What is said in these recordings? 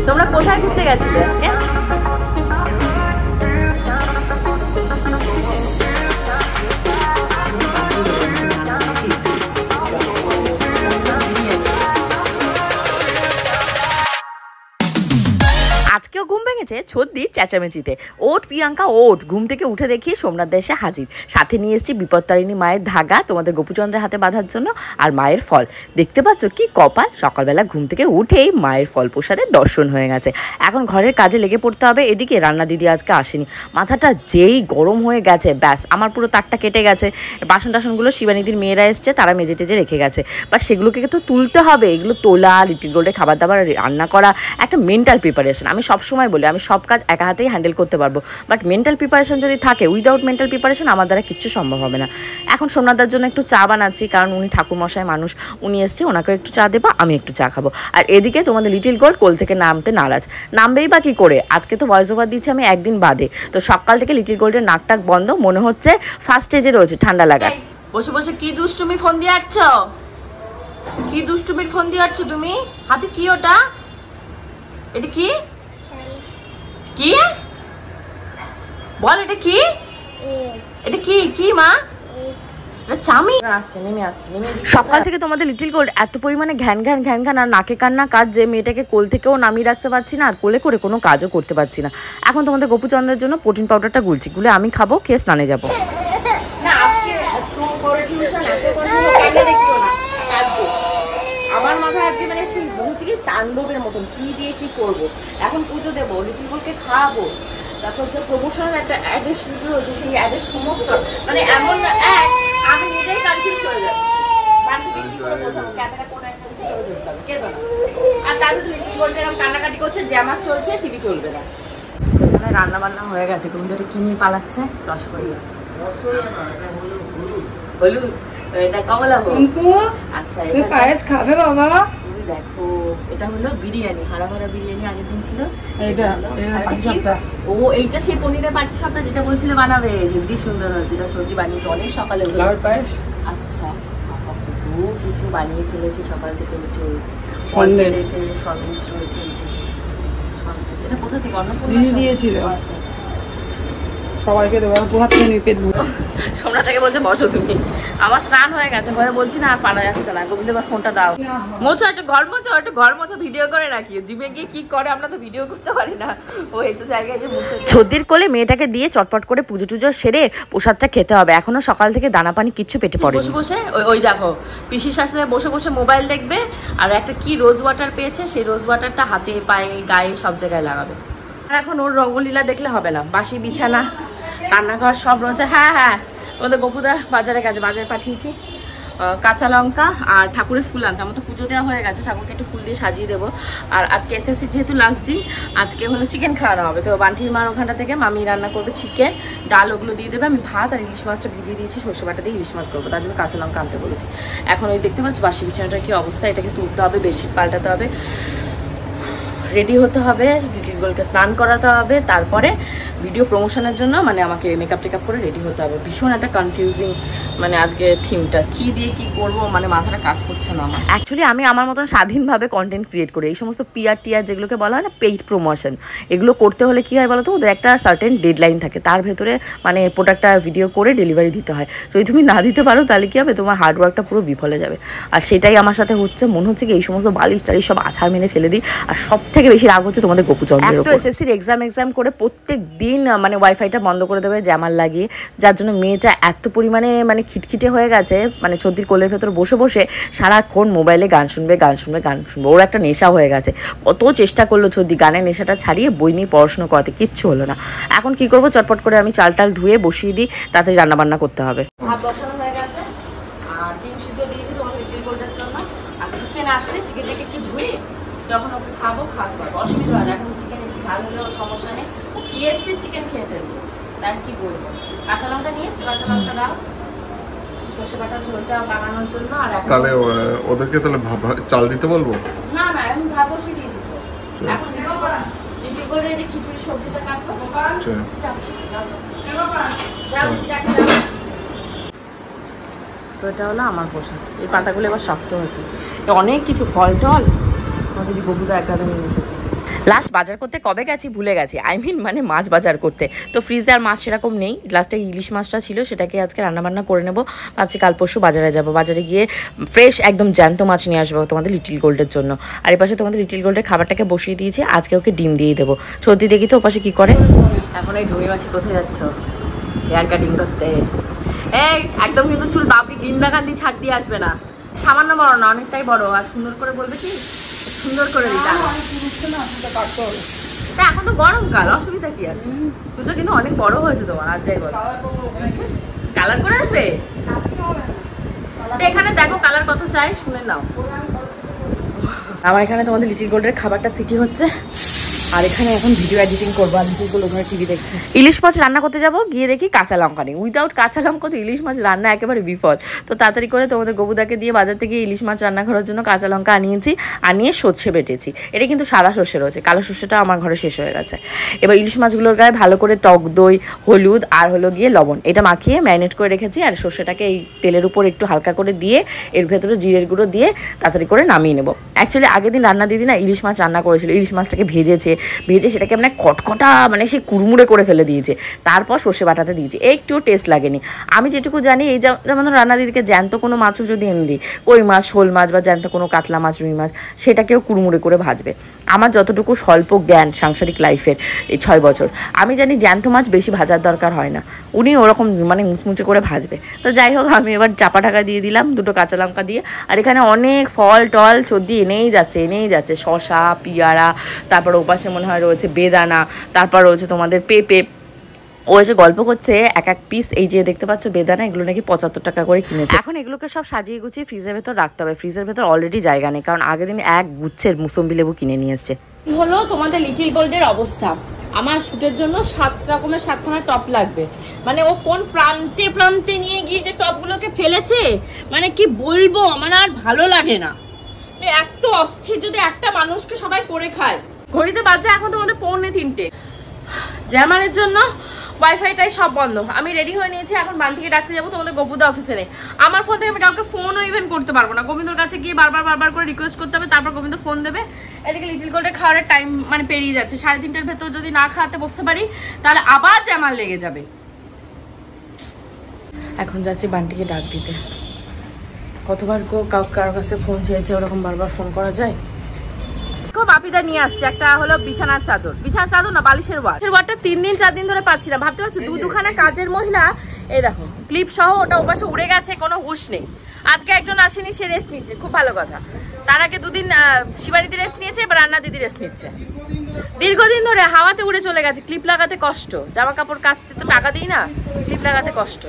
তোমরা কোথায় ঘুরতে গেছিলে আজকে? আজকেও ঘুম ভেঙেছে ছদ্দির চেঁচামেচিতে। ওট প্রিয়াঙ্কা ওট, ঘুম থেকে উঠে দেখি সোমনাথ এসে হাজির। সাথে নিয়ে এসেছি বিপত্তারিণী মায়ের ধাগা তোমাদের গোপুচন্দ্রের হাতে বাঁধার জন্য, আর মায়ের ফল। দেখতে পাচ্ছ কি কপাল, সকালবেলা ঘুম থেকে উঠেই মায়ের ফল প্রসাদের দর্শন হয়ে গেছে। এখন ঘরের কাজে লেগে পড়তে হবে। এদিকে রান্না দিদি আজকে আসেনি, মাথাটা যেই গরম হয়ে গেছে, ব্যাস আমার পুরো তাকটা কেটে গেছে। বাসন টাসনগুলো শিবানীদির মেয়েরা এসছে, তারা মেজে টেজে রেখে গেছে, বাট সেগুলোকে তো তুলতে হবে। এগুলো তোলা, লিটিল গোল্ডে খাবার দাবার রান্না করা একটা মেন্টাল প্রিপারেশন। আমি সবসময় বলি আমি সব কাজ একা হাতেই হ্যান্ডেল করতে পারবো, বাট মেন্টাল প্রিপারেশন যদি থাকে, উইদাউট মেন্টাল প্রিপারেশন আমার দ্বারা কিচ্ছু সম্ভব হবে না। এখন সোমনাথদার জন্য একটু চা বানাচ্ছি, কারণ উনি ঠাকুরমশাই মানুষ, উনি এসছে, ওনাকেও একটু চা দেবো, আমি একটু চা খাবো। আর এদিকে তোমাদের লিটিল গোল্ড কোল থেকে নামতে নারাজ, নামবেই বা কী করে? আজকে তো ভয়েস ওভার দিচ্ছি আমি একদিন বাদে, তো সকাল থেকে লিটিল গোল্ডের নাক টাক বন্ধ, মনে হচ্ছে ফার্স্ট স্টেজে রয়েছে ঠান্ডা লাগার। বসে বসে কি দুষ্টুমি ফোন দিয়ে আসছ? কি দুষ্টুমির ফোন দিয়ে আসছো তুমি? হাতে কি ওটা? এটা কি? কি বল, এটা কি? এটা কি কি মা? সকাল থেকে তোমাদের লিটিল গোল্ড এত পরিমাণে ঘ্যান ঘ্যান ঘ্যান ঘ্যান আর নাকে কান্না কাজ যে মেয়েটাকে কোল থেকেও নামিয়ে রাখতে পারছি না, আর কোলে করে কোনো কাজও করতে পারছি না। এখন তোমাদের গোপুচন্দ্রের জন্য প্রোটিন পাউডারটা গুলছি, গুলে আমি খাবো, খেয়ে স্নানে যাবো। আমার মাথায় আজকে মানে সেই বলছি কি তাণ্ডবের মতন, কি দিয়ে কি করবো। এখন পুজো দেবো, লিটিল গোল্ডকে খাওয়াবো, তারপর যে প্রমোশনাল একটা অ্যাডের শুরু হয়েছে, সেই অ্যাডের সমস্ত মানে এমন অ্যাড আমি নিজেই কনফিউজ হয়ে যাচ্ছি। আর তারপর লিটিল গোল্ড এরকম কান্নাকাটি করছে, জ্যামার চলছে, টিভি চলবে না। এখানে রান্না বান্না হয়ে গেছে, কোন যেটা কি নিয়ে পালাচ্ছে? রসগোল্লা, হলুদ, এটা কমলা ভোগ। আচ্ছা, এটা পায়েস খাবে বাবা? দেখো, এটা হলো বিরিয়ানি, হাড়া ভরা বিরিয়ানি আগের দিন ছিল। ও এইটা সেই পনিরের পাটি সাপটা যেটা বলছিল বানাবে, হেভি সুন্দর হয়েছে, এটা সত্যি বানিয়েছে অনেক সকালে। আচ্ছা, কত কিছু বানিয়ে ফেলেছি সকাল থেকে উঠে। সন্দেশ রয়েছে, এটা কোথা থেকে? অন্নপূর্ণা দিয়েছিল। আচ্ছা আচ্ছা, সবাইকে দেবো, পেট ভরে। সোমনাথকে বলছে বসো তুমি, আমার স্নান হয়ে গেছে, ঘরে বলছি না আর পারা যাচ্ছে না। গোবিন্দ এবার ফোনটা দাও, মোছো একটু ঘর মোছো, একটু ঘর মোছো, ভিডিও করে রাখি। জিমে গিয়ে কি করে আমরা তো ভিডিও করতে পারি না, ও একটু জায়গায় যে মুছে। ছদ্দির কোলে মেয়েটাকে দিয়ে চটপট করে পুজো টুজো সেরে প্রসাদটা খেতে হবে। এখনো সকাল থেকে দানা পানি কিচ্ছু পেটে পড়ে। বসে বসে ওই দেখো পিসির সাথে বসে বসে মোবাইল দেখবে, আর একটা কি রোজ ওয়াটার পেয়েছে, সেই রোজ ওয়াটারটা হাতে পায়ে গায়ে সব জায়গায় লাগাবে। আর এখন ওর রঙ্গলীলা দেখলে হবে না, বাসি বিছানা, রান্নাঘর সব রয়েছে। হ্যাঁ হ্যাঁ, ওদের গপুদা বাজারে গেছে, বাজারে পাঠিয়েছি কাঁচা লঙ্কা আর ঠাকুরের ফুল আনতে। আমার তো পুজো দেওয়া হয়ে গেছে, ঠাকুরকে একটু ফুল দিয়ে সাজিয়ে দেবো। আর আজকে এসএসসি যেহেতু লাস্ট দিন, আজকে হলো চিকেন খাওয়ানো হবে, তো বান্টির মার ওখানটা থেকে মামি রান্না করবে চিকেন, ডাল ওগুলো দিয়ে দেবে। আমি ভাত আর ইলিশ মাছটা ভিজিয়ে দিয়েছি, সর্ষে বাটা দিয়ে ইলিশ মাছ করবো, তার জন্য কাঁচা লঙ্কা আনতে বলেছি। এখন ওই দেখতে পাচ্ছি বাসি বিছানাটার কি অবস্থা, এটাকে তুলতে হবে, বেডশিট পাল্টাতে হবে, রেডি হতে হবে, লিটিল গোল্ডকে স্নান করাতে হবে, তারপরে ভিডিও প্রমোশনের জন্য মানে আমাকে মেকআপ টেকআপ করে রেডি হতে হবে। ভীষণ একটা কনফিউজিং মানে আজকে থিমটা, কি দিয়ে কি করব মানে মাথাটা কাজ করছে না আমার। অ্যাকচুয়ালি আমি আমার মতন স্বাধীনভাবে কন্টেন্ট ক্রিয়েট করি। এই সমস্ত পিআর টিআর যেগুলোকে বলা হয় না, পেইড প্রমোশন, এগুলো করতে হলে কী হয় বলো তো, ওদের একটা সার্টেন ডেডলাইন থাকে, তার ভেতরে মানে প্রোডাক্টটা ভিডিও করে ডেলিভারি দিতে হয়। যদি তুমি না দিতে পারো তাহলে কী হবে, তোমার হার্ডওয়ার্কটা পুরো বিফলে যাবে। আর সেটাই আমার সাথে হচ্ছে। মনে হচ্ছে কি এই সমস্ত বালিশ টালিশ সব আছাড় মেনে ফেলে দিই। আর সব থেকে বেশি রাগ হচ্ছে তোমাদের গোপুচন্দ্রের উপর। এসএসসির এক্সাম করে প্রত্যেক দিন মানে ওয়াইফাইটা বন্ধ করে দেবে জ্যামার লাগিয়ে, যার জন্য মেয়েটা এত পরিমাণে মানে খিটখিটে হয়ে গেছে, মানে ছদ্দির কোলের ভেতর বসে বসে সারাক্ষণ মোবাইলে গান শুনবে গান শুনবে গান শুনবে। ওর একটা নেশা হয়ে গেছে। কত চেষ্টা করলো ছদ্দি গানের নেশাটা ছাড়িয়ে বই নিয়ে পড়াশোনা করাতে, কিচ্ছু হলো না। এখন কি করবো, চটপট করে আমি চাল টাল ধুয়ে বসিয়ে দিই, তাতে রান্নাবান্না করতে হবে। ভাত বসানো হয়ে গেছে আর ডিম সিদ্ধ দিয়েছি তোমাদের লিটিল গোল্ডের জন্য। আর চিকেন আসলে চিকেনটাকে একটু ধুয়ে যখন ওকে খাবো খাওয়াতে পারবো, অসুবিধা হয় না। এখন চিকেন একটু ঝাল হলেও সমস্যা নেই, ও KFC চিকেন খেয়ে ফেলছে, তাই কি বলবো। কাঁচা লঙ্কা নিয়েছি, কাঁচা লঙ্কা দাও সর্ষে বাটা ঝোলটা বানানোর জন্য। আর তাহলে ওদেরকে তাহলে চাল দিতে বলবো? না না, এখন ভাত বসিয়ে দিয়েছি তো। এখন লিটিল গোল্ডের যে খিচুড়ি সবজিটা কাটবো। তো এটা হলো আমার পোশাক। এই পাতাগুলো এবার শক্ত হয়েছে, অনেক কিছু ফল টল আমাদের গপুদা এক গাদা নিয়ে এসেছে। লাস্ট বাজার করতে কবে গেছি ভুলে গেছি, মানে মাছ বাজার করতে। তো ফ্রিজে আর মাছ সেরকম নেই, লাস্টে ইলিশ মাছটা ছিল, সেটাকে আজকে রান্নাবান্না করে নেবো। ভাবছি কাল পরশু বাজারে যাব, বাজারে গিয়ে ফ্রেশ একদম জ্যান্ত মাছ নিয়ে আসবো তোমাদের লিটিল গোল্ডের জন্য। আর এই পাশে তোমাদের লিটিল গোল্ডের খাবারটাকে বসিয়ে দিয়েছি, আজকে ওকে ডিম দিয়ে দেবো। সর্দি দেখি তো ওপাশে কি করে। এখন এই ঢুমি মাসি কোথায় যাচ্ছ? হেয়ার কাটিং করতে। এই একদম কিন্তু চুল বাপি গিন্দাকান্দি ছাড় দিয়ে আসবে না, সামান্য বড় না, অনেকটাই বড়। আর সুন্দর করে বলবে কি, সুন্দর করে দিতে এখন তো গরমকাল, অসুবিধা কি আছে? চুলটা কিন্তু অনেক বড় হয়েছে তোমার, আর যাই বলো। কালার করে আসবে এখানে, দেখো কালার কত চাই শুনে নাও। আমার এখানে তোমাদের লিটিল গোল্ডের খাবারটা সিটি হচ্ছে, আর এখানে এখন ভিডিও এডিটিং করবো। আর লিটিল গোল্ড ওখানে টিভি দেখছে। ইলিশ মাছ রান্না করতে যাবো, গিয়ে দেখি কাঁচা লঙ্কা নেই। উইদাউট কাঁচা লঙ্কা তো ইলিশ মাছ রান্না একেবারে বিপদ। তো তাড়াতাড়ি করে তোমাদের গবুদাকে দিয়ে বাজার থেকে ইলিশ মাছ রান্না করার জন্য কাঁচা লঙ্কা আনিয়েছি, আনিয়ে সর্ষে বেটেছি। এটা কিন্তু সাদা সর্ষে রয়েছে, কালো সর্ষেটা আমার ঘরে শেষ হয়ে গেছে। এবার ইলিশ মাছগুলোর গায়ে ভালো করে টক দই, হলুদ আর হলো গিয়ে লবণ এটা মাখিয়ে ম্যারিনেট করে রেখেছি। আর সর্ষেটাকে এই তেলের উপর একটু হালকা করে দিয়ে এর ভেতরে জিরের গুঁড়ো দিয়ে তাড়াতাড়ি করে নামিয়ে নেবো। অ্যাকচুয়ালি আগের দিন রান্না দিদি না ইলিশ মাছ রান্না করেছিল, ইলিশ মাছটাকে ভেজে সেটাকে মানে কটকটা মানে সে কুড়মুড়ে করে ফেলে দিয়েছে, তারপর সর্ষে বাটাতে দিয়েছে, একটু টেস্ট লাগেনি। আমি যেটুকু জানি এই যেমন রান্না দিদিকে জ্যান্ত কোনো মাছও যদি এনে দিই, কই মাছ, শোল মাছ বা জ্যান্ত কোনো কাতলা মাছ, রুই মাছ, সেটাকেও কুড়মুড়ে করে ভাজবে। আমার যতটুকু স্বল্প জ্ঞান সাংসারিক লাইফের এই 6 বছর, আমি জানি জ্যান্ত মাছ বেশি ভাজার দরকার হয় না, উনি ওরকম মানে মুচমুচে করে ভাজবে। তো যাই হোক, আমি এবার চাপা ঢাকা দিয়ে দিলাম 2টো কাঁচা লঙ্কা দিয়ে। আর এখানে অনেক ফল টল সর্দি এনেই যাচ্ছে, শশা, পিয়ারা, তারপর ওপাশে মনে হয় রয়েছে বেদানা, তারপর রয়েছে তোমাদের পেঁপে। ও এসে গল্প করছে এক পিস এই যে দেখতে পাচ্ছ বেদানা, এগুলো নাকি 75 টাকা করে কিনেছে। এখন এগুলোকে সব সাজিয়ে গুছিয়ে ফ্রিজের ভেতর রাখতে হবে। ফ্রিজের ভেতর অলরেডি জায়গা নেই, কারণ আগের দিন এক গুচ্ছের মুসম্বি লেবু কিনে নিয়ে এসছে। হলো তোমাদের লিটিল গোল্ডের অবস্থা। আমার শুটের জন্য 7 রকমের 7খানা টপ লাগবে, মানে ও কোন প্রান্তে প্রান্তে নিয়ে গিয়ে যে টপগুলোকে ফেলেছে, মানে কি বলবো, আমার আর ভালো লাগে না। এত অস্থির যদি একটা মানুষকে সবাই করে খায়। ঘড়িতে বাজে এখন তোমাদের 2:45। জ্যামারের জন্য ওয়াইফাইটাই সব বন্ধ। আমি রেডি হয়ে নিয়েছি, এখন বান্টিকে ডাকতে যাবো তোমাদের গপুদা অফিসে নেই। আমার ফোন থেকে আমি কাউকে ফোনও ইভেন করতে পারবো না, গোবিন্দর কাছে গিয়ে বারবার করে রিকোয়েস্ট করতে হবে, তারপর গোবিন্দ ফোন দেবে। এদিকে লিটিল গোল্ডের খাওয়ার টাইম মানে পেরিয়ে যাচ্ছে, 3:30টার ভেতর যদি না খাওয়াতে বসতে পারি তাহলে আবার জ্যামার লেগে যাবে। এখন যাচ্ছি বান্টিকে ডাক দিতে। কতবার কারোর কাছে ফোন চেয়েছে, ওরকম বারবার ফোন করা যায়? বাপিদা নিয়ে আসছে একটা হলো বিছানার চাদর না বালিশের ওয়ারটা 3 দিন 4 দিন ধরে পাচ্ছি না। ভাবতে পারছি দুখানা কাজের মহিলা, এই দেখো ক্লিপ সহ ওটা ওপাশে উড়ে গেছে, কোনো হুঁশ নেই। আজকে একজন আসেনি, সে রেস্ট নিচ্ছে, খুব ভালো কথা। তার আগে 2 দিন শিবানীদি রেস্ট নিয়েছে, এবার রান্না দিদি রেস্ট নিচ্ছে। দীর্ঘদিন ধরে হাওয়াতে উড়ে চলে গেছে, ক্লিপ লাগাতে কষ্ট, জামা কাপড় কাচতে তো টাকা দিই না, ক্লিপ লাগাতে কষ্ট।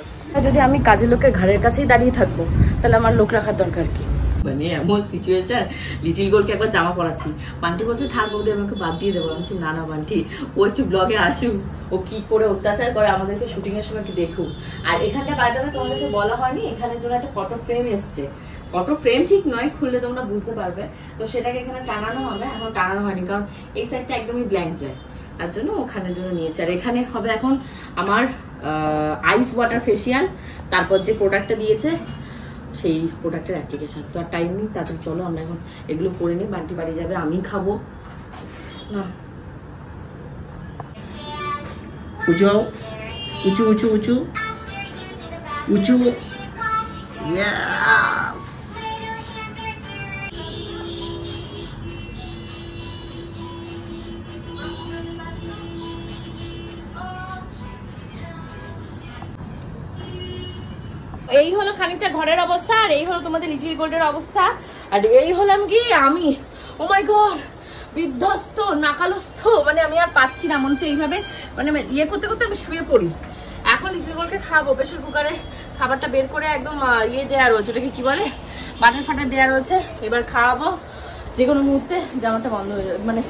যদি আমি কাজের লোকের ঘরের কাছেই দাঁড়িয়ে থাকবো তাহলে আমার লোক রাখার দরকার কি? মানে এমন সিচুয়েশন, লিটিল গোল্ডকে একবার জামা পরাচ্ছি, বান্টি বলছে থাক বৌদি আমাকে বাদ দিয়ে দেবো। আমি বলছি না বান্টি, ও একটু ব্লগে আসুক, ও কি করে অত্যাচার করে আমাদেরকে শুটিং এর সময় একটু দেখুক। আর এখানটা বাইরে তোমাদেরকে বলা হয়নি, এখানের জন্য একটা ফটো ফ্রেম এসছে। ফটো ফ্রেম ঠিক নয়, খুললে তোমরা বুঝতে পারবে। তো সেটাকে এখানে টাঙানো হবে, এখন টাঙানো হয়নি কারণ এই সাইডটা একদমই ব্ল্যাঙ্ক যায়, তার জন্য ওখানের জন্য নিয়েছে। আর এখানে হবে এখন আমার আইস ওয়াটার ফেসিয়াল, তারপর যে প্রোডাক্টটা দিয়েছে সেই প্রোডাক্টের অ্যাপ্লিকেশন। তো আর টাইম নেই, তাড়াতাড়ি চলো আমরা এখন এগুলো করে নিই। বান্টি বাড়ি যাবে, আমি খাবো না। উঁচু উঁচু উঁচু উঁচু উঁচু, এই হলো খানিকটা ঘরের অবস্থা, আর এই হলো তোমাদের লিটিল গোল্ডের অবস্থা। আর এই হলাম কি আমি, ও মাই গড, বিধ্বস্ত নাকালস্থ, মানে আমি আর পাচ্ছি না, মনে হচ্ছে এইভাবে মানে ইয়ে করতে করতে আমি শুয়ে পড়ি। এখন লিটিল গোল্ডকে খাবো, প্রেসার কুকারে খাবারটা বের করে একদম ইয়ে দেওয়া রয়েছে, ওটাকে কি বলে, বাটার ফাটার দেওয়া রয়েছে। এবার খাওয়াবো, যে কোনো মুহূর্তে জামাটা বন্ধ হয়ে যাবে, মানে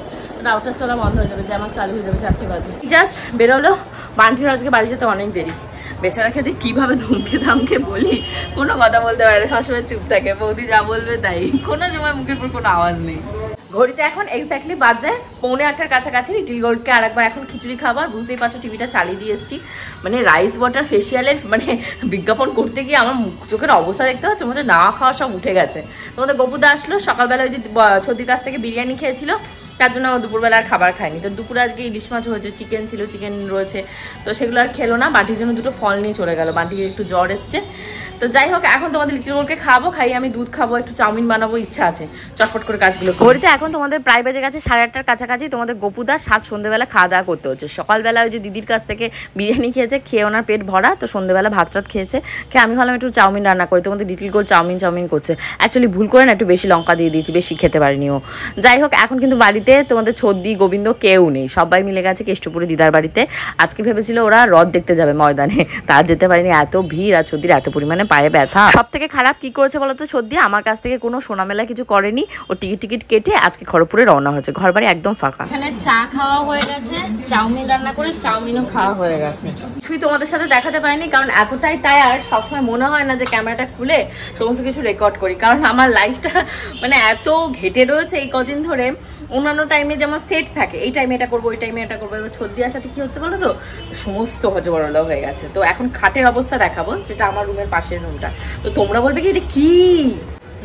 রাউটার চলা বন্ধ হয়ে যাবে, জামা চালু হয়ে যাবে 4টে বাজে। জাস্ট বেরোলো, বান্টির আজকে বাড়ি যেতে অনেক দেরি। বেচারাকে যে কিভাবে ধমকে ধামকে বলি, কোনো কথা বলতে পারে, সবসময় চুপ থাকে, বৌদি যা বলবে তাই, কোনো সময় মুখের পর কোনো আওয়াজ নেই। ঘড়িতে এখন এক্স্যাক্টলি বাজে 7:45 কাছাকাছি। লিটিল গোল্ডকে আরেকবার এখন খিচুড়ি খাবার, বুঝতেই পারছো টিভিটা চালিয়ে দিয়ে এসেছি। মানে রাইস ওয়াটার ফেসিয়ালের মানে বিজ্ঞাপন করতে গিয়ে আমার চোখের অবস্থা দেখতে পাচ্ছ, মধ্যে না খাওয়া সব উঠে গেছে। তোমাদের গপুদা আসলো সকালবেলা, ওই যে ছদির কাছ থেকে বিরিয়ানি খেয়েছিল, তার জন্য দুপুরবেলা আর খাবার খায়নি। তো দুপুরে আজকে ইলিশ মাছ হয়েছে, চিকেন ছিল, চিকেন রয়েছে, তো সেগুলো আর খেলো না। বাটির জন্য দুটো ফল নিয়ে চলে গেল, বাটির একটু জ্বর এসছে। তো যাই হোক, এখন তোমাদের লিটিল গোল্ডকে খাবো, খাই আমি দুধ খাবো, একটু চাউমিন বানাবো, ইচ্ছা আছে চটপট করে কাজগুলো। ঘড়িতে এখন তোমাদের প্রায় বেজে গেছে 8:30 কাছাকাছি। তোমাদের গপুদা সন্ধ্যেবেলা খাওয়া দাওয়া করতে হচ্ছে। সকালবেলা ওই যে দিদির কাছ থেকে বিরিয়ানি খেয়েছে, খেয়ে ওনার পেট ভরা, তো সন্ধ্যেবেলা ভাত টাত খেয়েছে, খেয়ে আমি ভাবলাম একটু চাউমিন রান্না করি। তোমাদের লিটিল গোল্ড চাউমিন করছে। অ্যাকচুয়ালি ভুল করে না একটু বেশি লঙ্কা দিয়ে দিয়েছি, বেশি খেতে পারিনি ও। যাই হোক, এখন কিন্তু বাড়িতে তোমাদের ছদ্দি গোবিন্দ কেউ নেই, সবাই মিলে গেছে কেষ্টপুরে দিদার বাড়িতে। আজকে ভেবেছিল ওরা রথ দেখতে যাবে ময়দানে, তার যেতে পারিনি, এত ভিড় আর ছদ্দির এত পরিমাণে পায়ে ব্যথা। সব থেকে খারাপ কি করেছে বলতো ছদ্দি, আমার কাছ থেকে কোনো সোনামেলা কিছু করেনি, ও টিকিট কেটে আজকে খড়গপুরে রওনা হয়েছে, ঘর বাড়ি একদম ফাঁকা। এখানে চা খাওয়া হয়ে গেছে, চাউমিন রান্না করে চাউমিনও খাওয়া হয়ে গেছে। কিছুই তোমাদের সাথে দেখাতে পারিনি, কারণ এতটাই টায়ার্ড, সবসময় মনে হয় না যে ক্যামেরাটা খুলে সমস্ত কিছু রেকর্ড করি, কারণ আমার লাইফটা মানে এত ঘেটে রয়েছে এই কদিন ধরে। অন্যান্য টাইমে যেমন সেট থাকে, এই টাইমে এটা করবো, ওই টাইমে এটা করবো, এবার ছদ্দি আসাতে কি হচ্ছে বলো তো, সমস্ত হজবরল হয়ে গেছে। তো এখন খাটের অবস্থা দেখাবো, যেটা আমার রুমের পাশের রুমটা। তো তোমরা বলবে কি এটা কি?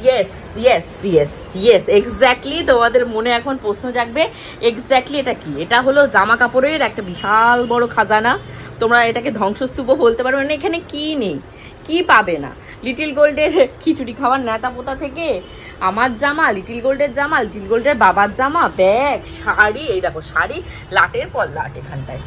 Yes yes yes yes, exactly তোমাদের মনে এখন প্রশ্ন জাগবে, এক্স্যাক্টলি এটা কি? এটা হলো জামা কাপড়ের একটা বিশাল বড় খাজানা। তোমরা এটাকে ধ্বংসস্তূপও বলতে পারো। মানে এখানে কি নেই, কি পাবে না। লিটিল গোল্ডের খিচুড়ি খাওয়ার নেতা পোতা থেকে আমার জামা, লিটিল গোল্ডের জামা, লিটিল গোল্ডের বাবার জামা, ব্যাগ, শাড়ি, এই দেখো শাড়ি, লাটের পর লাট এখানটায়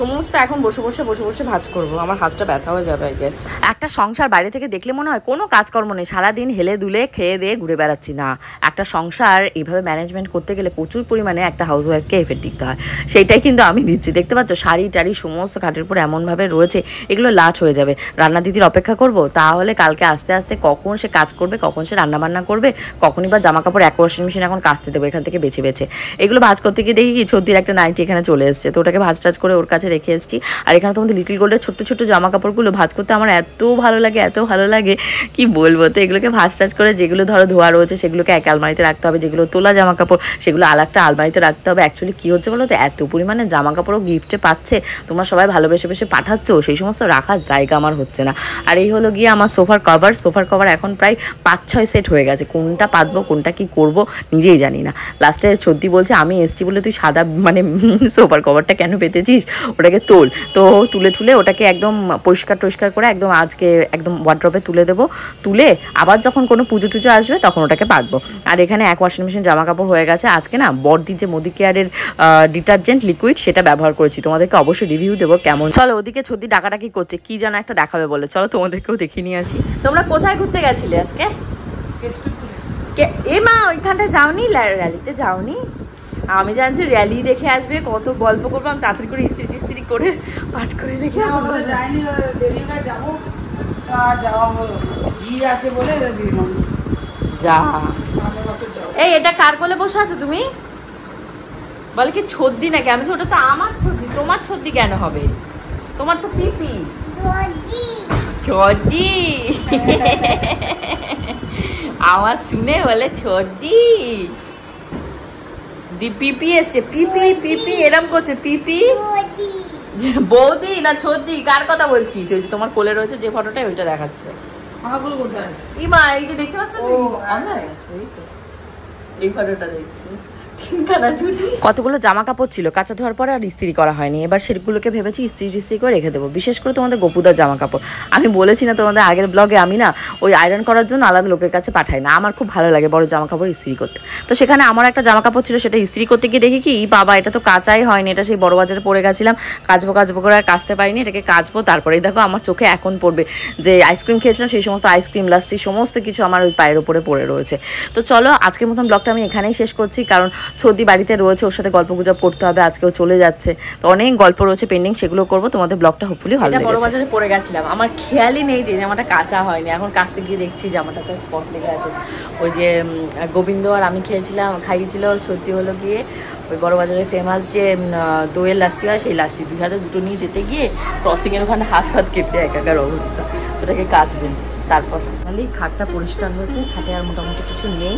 সমস্ত। এখন বসে বসে ভাঁজ করবো, আমার হাতটা ব্যথা হয়ে যাবে আই গেস। একটা সংসার বাইরে থেকে দেখলে মনে হয় কোনো কাজকর্ম নেই, সারাদিন হেলে দুলে খেয়ে দিয়ে ঘুরে বেড়াচ্ছি। না, একটা সংসার এইভাবে ম্যানেজমেন্ট করতে গেলে প্রচুর পরিমাণে একটা হাউস ওয়াইফকে এফেক্ট দিতে হয়, সেইটাই কিন্তু আমি দিচ্ছি। দেখতে পাচ্ছ শাড়ি টাড়ি সমস্ত খাটের উপর এমনভাবে রয়েছে, এগুলো লাট হয়ে যাবে। রান্না দিদির অপেক্ষা করব, তাহলে কালকে আস্তে আস্তে কখন সে কাজ করবে, কখন সে রান্না বান্না করবে, কখনই বা জামা কাপড় এক ওয়াশিং মেশিন এখন কাচতে দেবো এখান থেকে বেছে বেছে। এগুলো ভাঁজ করতে গিয়ে দেখি কি ছদ্দির একটা নাইটি এখানে চলে এসছে, তো ওটাকে ভাঁজ টাজ করে ওর কাছে রেখে এসেছি। আর এখানে তোমাদের লিটিল গোল্ডের ছোট্ট ছোট্ট জামা কাপড়গুলো ভাঁজ করতে আমার এত ভালো লাগে কি বলবো। তো এগুলোকে ভাঁজ টাজ করে যেগুলো ধরো ধোয়া রয়েছে সেগুলোকে এক আলমারিতে রাখতে হবে, যেগুলো তোলা জামা কাপড় সেগুলো আলাদা আলমারিতে রাখতে হবে। অ্যাকচুয়ালি কি হচ্ছে বলো তো, এত পরিমাণে জামা কাপড়ও গিফটে পাচ্ছে, তোমরা সবাই ভালোবেসে পাঠাচ্ছ, সেই সমস্ত রাখার জায়গা আমার হচ্ছে না। আর এই হলো গিয়ে আমার সোফার কভার এখন প্রায় 5-6 সেট হয়ে গেছে। কোনটা পাতবো, কোনটা কি করব নিজেই জানি না। লাস্টে ছদ্দি বলছে আমি এসছি বলে তুই সাদা মানে সোফার কভারটা কেন পেতেছিস, ওটাকে তোল। তো তুলে ওটাকে একদম পরিষ্কার করে একদম আজকে একদম ওয়ার্ড্রপে তুলে দেবো, তুলে আবার যখন কোনো পুজো টুজো আসবে তখন ওটাকে পাতবো। আর এখানে এক ওয়াশিং মেশিন জামা কাপড় হয়ে গেছে। আজকে না বড়দি যে মোদি কেয়ারের ডিটারজেন্ট লিকুইড সেটা ব্যবহার করেছি, তোমাদেরকে অবশ্যই রিভিউ দেবো কেমন। চলো ওদিকে ছদ্দি ডাকাডাকি করছে, কি যেন একটা দেখাবে বলে, চলো তোমাদেরকেও দেখিয়ে নিয়ে আসি। তোমরা কোথায় ঘুরতে গেছিলে আজকে? এ মা ওইখানটা যাওনি, র্যালিতে যাওনি? আমি জানছি র্যালি দেখে আসবে, কত গল্প করবো, আমি তাড়াতাড়ি করে ইস্ত্রি করে পাঠ করে রেখে যাইনি, দেরি করে যাবো, যাওয়া হলো ভিড় আছে বলে যা। এই এটা কার কোলে বসে আছো তুমি? বলে কি ছদ্দি নাকি? আমি ওটা তো আমার ছদ্দি, তোমার ছদ্দি কেন হবে? তোমার তো পিপি ছদ্দি। আওয়াজ শুনে বলে ছদ্দি, পিপি এসছে, পিপি এরম করছে, পিপি বৌদি না ছদ্দি, কার কথা বলছিস? ওই যে তোমার কোলে রয়েছে যে ফটোটা, ওইটা দেখাচ্ছে। ইমা এই যে দেখতে পাচ্ছ, এই ফটোটা দেখছি। কতগুলো জামা কাপড় ছিল কাঁচা ধোয়ার পরে আর ইস্ত্রি করা হয়নি, এবার সেগুলোকে ভেবেছি ইস্ত্রি করে রেখে দেবো। বিশেষ করে তোমাদের গপুদার জামা কাপড়, আমি বলেছি না তোমাদের আগের ব্লগে, আমি না ওই আয়রন করার জন্য আলাদা লোকের কাছে পাঠাই না, আমার খুব ভালো লাগে বড় জামা কাপড় ইস্ত্রি করতে। তো সেখানে আমার একটা জামা কাপড় ছিল, সেটা ইস্ত্রি করতে গিয়ে দেখি কি বাবা এটা তো কাঁচাই হয়নি, এটা সেই বড় বাজারে পড়ে গেছিলাম, কাচবো করে আর কাচতে পারিনি, এটাকে কাচবো। তারপরেই দেখো আমার চোখে এখন পড়বে যে আইসক্রিম খেয়েছিলাম, সেই সমস্ত আইসক্রিম লাস্তি সমস্ত কিছু আমার ওই পায়ের উপরে পড়ে রয়েছে। তো চলো আজকের মতন ব্লগটা আমি এখানেই শেষ করছি, কারণ ছদ্দি বাড়িতে রয়েছে, ওর সাথে গল্প গুজব করতে হবে, আজকেও চলে যাচ্ছে, তো অনেক গল্প রয়েছে পেন্ডিং, সেগুলো করবো। তোমাদের ব্লগটা হোপফুলি ভালো লাগবে। বড় বাজারে পড়ে গেছিলাম, আমার খেয়ালই নেই যে জামাটা কাঁচা হয়নি, এখন কাচতে গিয়ে দেখছি জামাটাতে স্পট লেগে আছে। ওই যে গোবিন্দ আর আমি খাইয়েছিল ছদ্দি হলো গিয়ে ওই বড় বাজারে ফেমাস যে দইয়ের লাস্সি হয়, সেই লাস্সি 2 হাতে দুটো নিয়ে যেতে গিয়ে ক্রসিং এর ওখানে হাত কেটে একাকার অবস্থা। ওটাকে কাচবেন, তারপর খাটটা পরিষ্কার হয়েছে, খাটে আর মোটামুটি কিছু নেই।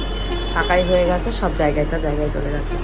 ফাঁকাই হয়ে গেছে, সব জায়গায় চলে গেছে।